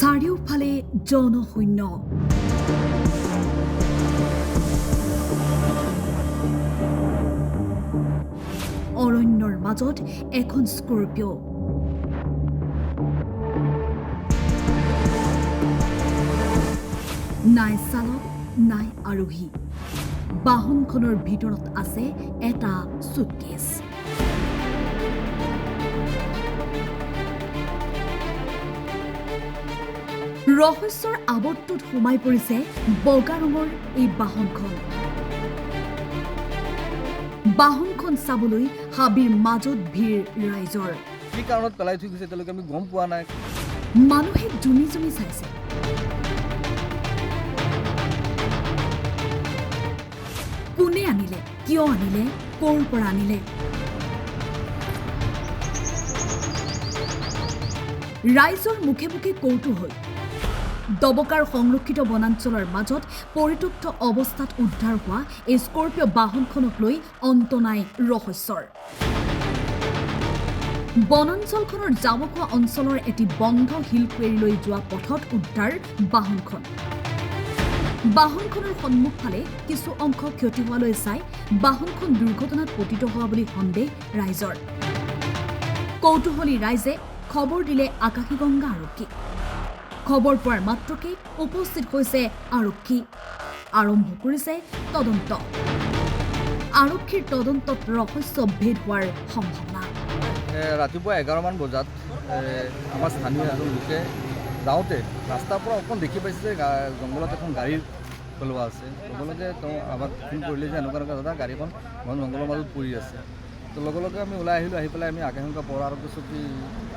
চাৰিওফালে জনশূন্য। অৰণ্যৰ মাজত এখন স্কৰ্পিঅ'। নাই চালক, নাই আৰোহী। বাহনখনৰ ভিতৰত আছে এটা সুটকেছ। ৰহস্যৰ আৱৰ্তত সোমাই পৰিছে বগা ৰঙৰ এই বাহনখন। বাহনখন চাবলৈ হাবিৰ মাজত ভিৰ ৰাইজৰ। কি কাৰণত পেলাই থৈ গৈছে তেওঁলোকে আমি গম পোৱা নাই। মানুহে জুমি জুমি চাইছে। কোনে আনিলে, কিয় আনিলে, ক'ৰ পৰা আনিলে? ৰাইজৰ মুখে মুখে কৌতূহল। দবকাৰ সংৰক্ষিত বনাঞ্চলৰ মাজত পৰিত্যক্ত অৱস্থাত উদ্ধাৰ হোৱা এই স্কৰ্পিঅ' বাহনখনক লৈ অন্ত নাই ৰহস্যৰ। বনাঞ্চলখনৰ জামুকোৱা অঞ্চলৰ এটি বন্ধ শিলকুৱেৰীলৈ যোৱা পথত উদ্ধাৰ বাহনখন। বাহনখনৰ সন্মুখফালে কিছু অংশ ক্ষতি হোৱালৈ চাই বাহনখন দুৰ্ঘটনাত পতিত হোৱা বুলি সন্দেহ ৰাইজৰ। কৌতূহলী ৰাইজে খবৰ দিলে আকাশীগংগা আৰক্ষীক। খবৰ পোৱাৰ মাত্ৰকে উপস্থিত হৈছে আৰক্ষী। আৰম্ভ কৰিছে তদন্ত। আৰক্ষীৰ তদন্তত ৰহস্য ভেদ হোৱাৰ সম্ভাৱনা। ৰাতিপুৱা 11 মান বজাত আমাৰ স্থানীয় এজন লোকে যাওঁতে ৰাস্তাৰ পৰা অকণ দেখি পাইছে যে জংঘলত এখন গাড়ী পেলোৱা আছে। লগে লগে তেওঁ আমাক ফোন কৰিলে যে এনেকুৱা দাদা গাড়ীখন ঘন জংঘলৰ মাজত পৰি আছে। তো লগে লগে আমি ওলাই আহিলোঁ। আহি পেলাই আমি আকাশীগংগা পৌৰ আৰক্ষী চকী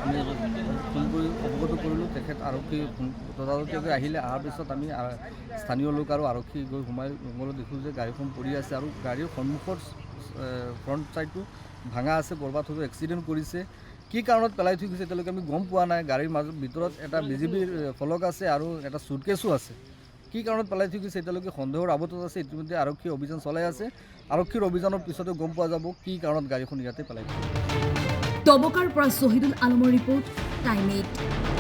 আমি ফোন কৰি অৱগত কৰিলোঁ। তেখেত আৰক্ষী তদাৰকীয়াকৈ আহিলে। অহাৰ পিছত আমি স্থানীয় লোক আৰু আৰক্ষী গৈ সোমাই জংঘলত দেখোঁ যে গাড়ীখন পৰি আছে আৰু গাড়ীৰ সন্মুখৰ ফ্ৰণ্ট ছাইডটো ভাঙা আছে, ক'ৰবাত হয়তো এক্সিডেণ্ট কৰিছে। কি কাৰণত পেলাই থৈ গৈছে তেওঁলোকে আমি গম পোৱা নাই। গাড়ীৰ মাজত ভিতৰত এটা বিজেপিৰ ফলক আছে আৰু এটা চুটকেছো আছে। কি কাৰণত পেলাই থৈ গৈছে এতিয়ালৈকে সন্দেহৰ আৱৰ্তত আছে। ইতিমধ্যে আৰক্ষী অভিযান চলাই আছে। আৰক্ষীৰ অভিযানৰ পিছতে গম পোৱা যাব কি কাৰণত গাড়ীখন ইয়াতে পেলাই থৈ গৈছে। দবকাৰ পৰা শ্বহীদুল আলমৰ ৰিপৰ্ট, টাইম 8।